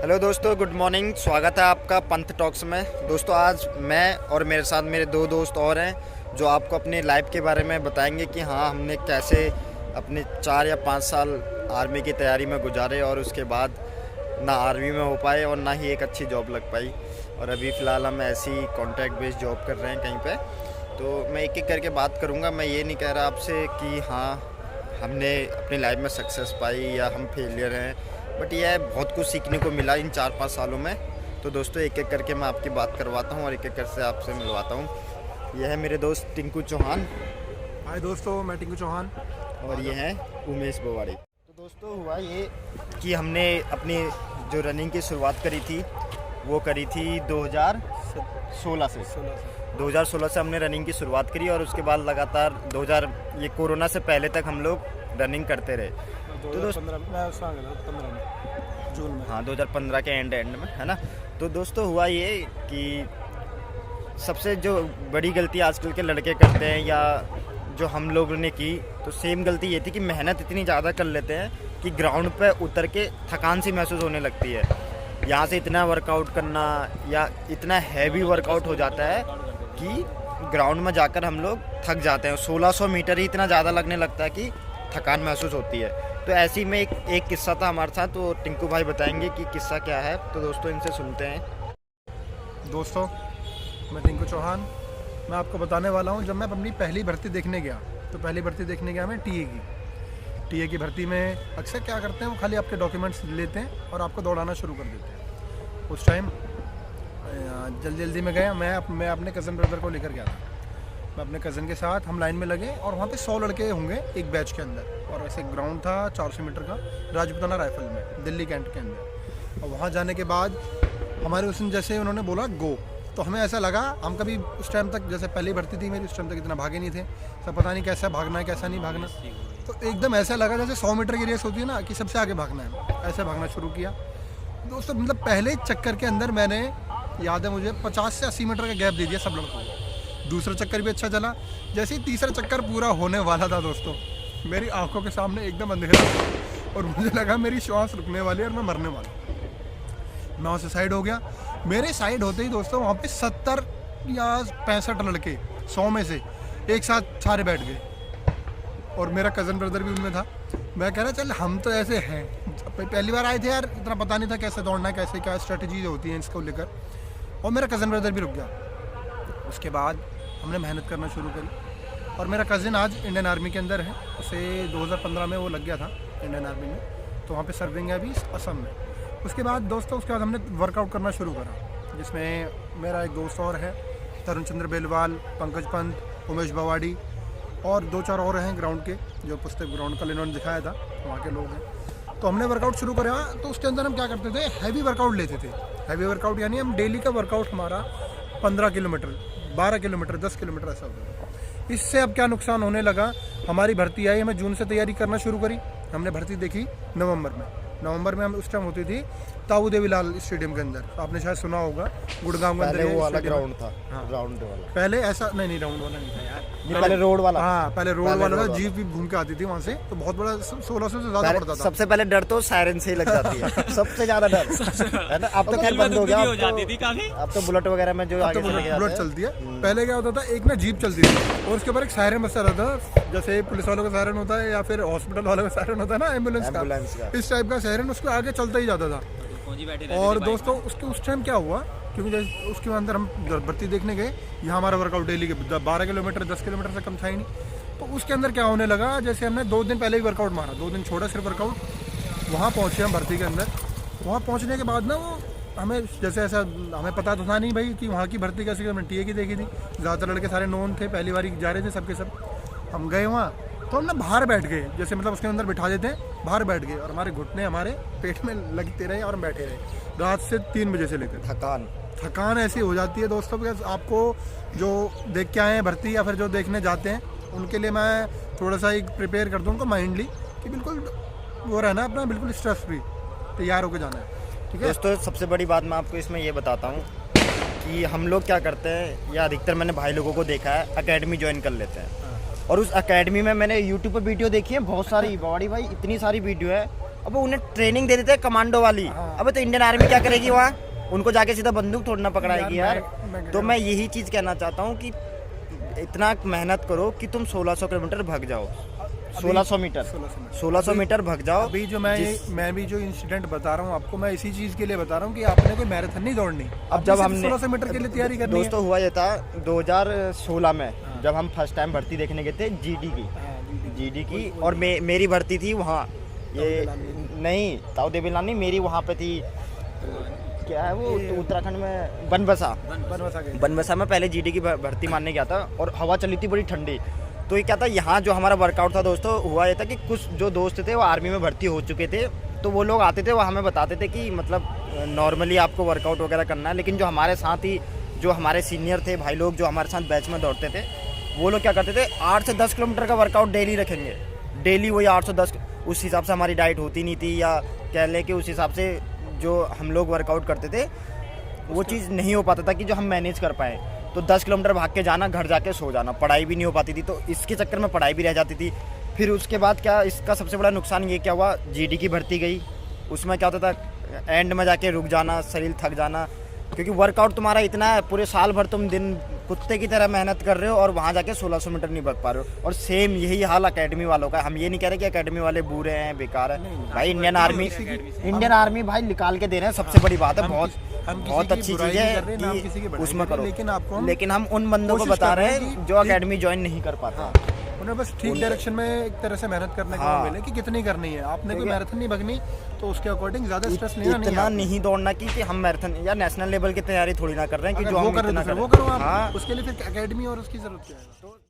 Hello दोस्तों, good morning. स्वागत है आपका पंथ टॉक्स में। दोस्तों, आज मैं और मेरे साथ मेरे दो दोस्त और हैं जो आपको अपनी लाइफ के बारे में बताएंगे कि हाँ, हमने कैसे अपने 4 या 5 साल आर्मी की तैयारी में गुजारे और उसके बाद ना आर्मी में हो पाए और ना ही एक अच्छी जॉब लग पाई। और अभी फ़िलहाल हम ऐसी कॉन्ट्रैक्ट बेस्ड जॉब कर रहे हैं कहीं पे। तो मैं एक एक करके बात करूँगा। मैं ये नहीं कह रहा आपसे कि हाँ, हमने अपनी लाइफ में सक्सेस पाई या हम फेलियर हैं, बट यह बहुत कुछ सीखने को मिला इन 4-5 सालों में। तो दोस्तों, एक एक करके मैं आपकी बात करवाता हूँ और एक एक करके आपसे मिलवाता हूँ। यह है मेरे दोस्त टिंकू चौहान। हाय दोस्तों, मैं टिंकू चौहान। और ये है उमेश बवाड़ी। तो दोस्तों, हुआ ये कि हमने अपनी जो रनिंग की शुरुआत करी थी वो करी थी 2016 से। 2016 से हमने रनिंग की शुरुआत करी और उसके बाद लगातार ये कोरोना से पहले तक हम लोग रनिंग करते रहे। 2015 में जून में, हाँ, 2015 के एंड में, है ना। तो दोस्तों, हुआ ये कि सबसे जो बड़ी गलती आजकल के लड़के करते हैं या जो हम लोगों ने की, तो सेम गलती ये थी कि मेहनत इतनी ज़्यादा कर लेते हैं कि ग्राउंड पे उतर के थकान सी महसूस होने लगती है। यहाँ से इतना वर्कआउट करना या इतना हैवी वर्कआउट हो जाता है कि ग्राउंड में जाकर हम लोग थक जाते हैं। 1600 मीटर ही इतना ज़्यादा लगने लगता है कि थकान महसूस होती है। तो ऐसे ही में एक किस्सा था हमारे साथ, तो टिंकू भाई बताएंगे कि किस्सा क्या है। तो दोस्तों, इनसे सुनते हैं। दोस्तों, मैं टिंकू चौहान। मैं आपको बताने वाला हूँ, जब मैं अपनी पहली भर्ती देखने गया, तो पहली भर्ती देखने गया मैं टीए की भर्ती में अक्सर क्या करते हैं, वो खाली आपके डॉक्यूमेंट्स लेते हैं और आपको दौड़ाना शुरू कर देते हैं। उस टाइम जल्दी में गया। मैं अपने कज़न ब्रदर को लेकर गया था। मैं अपने कज़न के साथ हम लाइन में लगे और वहाँ पे 100 लड़के होंगे एक बैच के अंदर। और ऐसे ग्राउंड था 400 मीटर का, राजपूताना राइफल में, दिल्ली कैंट के अंदर। और वहाँ जाने के बाद हमारे उस दिन जैसे उन्होंने बोला गो, तो हमें ऐसा लगा, हम कभी उस टाइम तक, जैसे पहली भर्ती थी मेरी, उस टाइम तक इतना भागे नहीं थे, सब पता नहीं कैसा भागना है कैसा नहीं भागना। तो एकदम ऐसा लगा जैसे 100 मीटर की रेस होती है ना, कि सबसे आगे भागना है, ऐसे भागना शुरू किया। दोस्तों, मतलब पहले चक्कर के अंदर मैंने, याद है मुझे, 50 से 80 मीटर का गैप दे दिया सब लड़कों को। दूसरा चक्कर भी अच्छा चला। जैसे ही तीसरा चक्कर पूरा होने वाला था दोस्तों, मेरी आंखों के सामने एकदम अंधेरा और मुझे लगा मेरी श्वास रुकने वाली है और मैं मरने वाला। मैं वहाँ से साइड हो गया। मेरे साइड होते ही दोस्तों, वहाँ पे 70 या 65 लड़के 100 में से एक साथ सारे बैठ गए और मेरा कज़न ब्रदर भी उनमें था। मैं कह रहा, चल हम तो ऐसे हैं, पहली बार आए थे यार, इतना पता नहीं था कैसे दौड़ना है, कैसे क्या स्ट्रेटजी होती है इसको लेकर। और मेरा कज़न ब्रदर भी रुक गया। उसके बाद हमने मेहनत करना शुरू करी और मेरा कज़न आज इंडियन आर्मी के अंदर है। उसे 2015 में वो लग गया था इंडियन आर्मी में, तो वहाँ पे सर्विंग है अभी असम में। उसके बाद दोस्तों, उसके बाद हमने वर्कआउट करना शुरू करा, जिसमें मेरा एक दोस्त और है, तरुण चंद्र बेलवाल, पंकज पंत, उमेश बवाड़ी और 2-4 और हैं ग्राउंड के, जो पुस्तक ग्राउंड कल इन्होंने दिखाया था, वहाँ के लोग हैं। तो हमने वर्कआउट शुरू करा। तो उसके अंदर हम क्या करते थे, हैवी वर्कआउट लेते थे। हैवी वर्कआउट यानी हम डेली का वर्कआउट हमारा 15 किलोमीटर, 12 किलोमीटर, 10 किलोमीटर ऐसा होता था। इससे अब क्या नुकसान होने लगा, हमारी भर्ती आई, हमें जून से तैयारी करना शुरू करी। हमने भर्ती देखी नवंबर में हम उस टाइम होती थी ताऊ देवीलाल स्टेडियम के अंदर। आपने शायद सुना होगा, गुड़गांव के अंदर वो वाला ग्राउंड था। हाँ, राउंड वाला पहले ऐसा नहीं, राउंड वाला नहीं था यार, पहले रोड वाला। हाँ, पहले रोड वाला था। जीप भी घूम के आती थी वहाँ से, तो बहुत बड़ा, 1600 से ज़्यादा पड़ता था। सबसे पहले डर तो सायरन से ही लग जाती है सबसे ज़्यादा डर, है ना। अब तो खैर बंद हो गया, अब तो बुलेट वगैरह में जो आगे बुलेट चलती है। पहले क्या होता था, एक ना जीप चलती थी और उसके ऊपर एक सायरन बजता रहता था, जैसे पुलिस वालों का सायरन होता है या फिर हॉस्पिटल वालों का सायरन होता है ना, एम्बुलेंस का, इस टाइप का सायरन उसके आगे चलता ही जाता था। और दोस्तों, उसके उस टाइम क्या हुआ, क्योंकि जैसे उसके अंदर हम भर्ती देखने गए, यहाँ हमारा वर्कआउट डेली के 12 किलोमीटर, 10 किलोमीटर से कम था ही नहीं। तो उसके अंदर क्या होने लगा, जैसे हमने 2 दिन पहले ही वर्कआउट मारा, 2 दिन छोड़ा सिर्फ वर्कआउट। वहाँ पहुँचे हम भर्ती के अंदर। वहाँ पहुँचने के बाद ना, वो हमें जैसे ऐसा, हमें पता तो था नहीं भाई कि वहाँ की भर्ती कैसे, हमने टीए की देखी थी, ज़्यादातर लड़के सारे नोन थे, पहली बार जा रहे थे सबके सब। हम गए वहाँ, तो हम ना बाहर बैठ गए, जैसे मतलब उसके अंदर बिठा देते हैं, बाहर बैठ गए और हमारे घुटने हमारे पेट में लगते रहे और हम बैठे रहे रात से 3 बजे से लेकर। थकान ऐसी हो जाती है दोस्तों, बिकॉज आपको जो देख के आए हैं भर्ती या फिर जो देखने जाते हैं, उनके लिए मैं थोड़ा सा एक प्रिपेयर कर दूँ उनको माइंडली, कि बिल्कुल वो रहना अपना, बिल्कुल स्ट्रेस फ्री तैयार होकर जाना है, ठीक है दोस्तों। सबसे बड़ी बात मैं आपको इसमें ये बताता हूँ कि हम लोग क्या करते हैं, या अधिकतर मैंने भाई लोगों को देखा है, अकेडमी ज्वाइन कर लेते हैं। और उस अकेडमी में मैंने यूट्यूब पर वीडियो देखी है बहुत सारी, बॉडी भाई इतनी सारी वीडियो है अब उन्हें ट्रेनिंग दे देते हैं कमांडो वाली। हाँ। अब तो इंडियन आर्मी क्या करेगी वहाँ, उनको जाके सीधा बंदूक थोड़ी ना पकड़ाएगी यार। मैं तो मैं यही चीज़ कहना चाहता हूँ कि इतना मेहनत करो कि तुम 1600 किलोमीटर भाग जाओ, 1600 मीटर 1600 मीटर भाग जाओ। अभी जो मैं भी जो इंसिडेंट बता रहा हूँ आपको, मैं इसी चीज़ के लिए बता रहा हूँ कि आपने कोई मैराथन नहीं दौड़नी। अब जब हमने 1600 मीटर के लिए तैयारी करनी है। दोस्तों हुआ ये था 2016 में, जब हम फर्स्ट टाइम भर्ती देखने गए थे जीडी की, और मेरी भर्ती थी वहाँ, ये नहीं ताऊ देवीलानी, मेरी वहाँ पे थी, क्या है वो उत्तराखंड में बनबसा में पहले जीडी की भर्ती मारने गया था, और हवा चली थी बड़ी ठंडी। तो ये क्या था, यहाँ जो हमारा वर्कआउट था दोस्तों, हुआ ये था कि कुछ जो दोस्त थे वो आर्मी में भर्ती हो चुके थे, तो वो लोग आते थे, वो हमें बताते थे कि मतलब नॉर्मली आपको वर्कआउट वगैरह करना है। लेकिन जो हमारे साथ ही जो हमारे सीनियर थे भाई लोग, जो हमारे साथ बैच में दौड़ते थे, वो लोग क्या करते थे, 8 से 10 किलोमीटर का वर्कआउट डेली रखेंगे, डेली वही 8 से 10। उस हिसाब से हमारी डाइट होती नहीं थी, या कह लें कि उस हिसाब से जो हम लोग वर्कआउट करते थे वो चीज़ नहीं हो पाता था कि जो हम मैनेज कर पाएँ। तो 10 किलोमीटर भाग के जाना, घर जाके सो जाना, पढ़ाई भी नहीं हो पाती थी, तो इसके चक्कर में पढ़ाई भी रह जाती थी। फिर उसके बाद क्या, इसका सबसे बड़ा नुकसान ये क्या हुआ, जीडी की भर्ती गई, उसमें क्या होता था, एंड में जाके रुक जाना, शरीर थक जाना, क्योंकि वर्कआउट तुम्हारा इतना है, पूरे साल भर तुम दिन कुत्ते की तरह मेहनत कर रहे हो, और वहाँ जाके 1600 मीटर नहीं भाग पा रहे हो। और सेम यही हाल एकेडमी वालों का। हम ये नहीं कह रहे कि एकेडमी वाले बुरे हैं, बेकार है भाई। इंडियन आर्मी भाई निकाल के दे रहे हैं, सबसे बड़ी बात है, बहुत अच्छी चीज़ है कि उसमें करो। लेकिन हम उन बंदों को बता रहे हैं जो एकेडमी ज्वाइन नहीं कर पाता, उन्हें बस ठीक डायरेक्शन में एक तरह से मेहनत करने को मिले कि कितनी करनी है। आपने कोई मैराथन नहीं भगनी तो उसके अकॉर्डिंग ज़्यादा स्ट्रेस इतना नहीं दौड़ना कि हम मैराथन या नेशनल लेवल की तैयारी थोड़ी ना कर रहे हैं कि जो हम इतना कर रहे हैं। वो करो आप, उसके लिए फिर एकेडमी और उसकी जरूरत क्या है।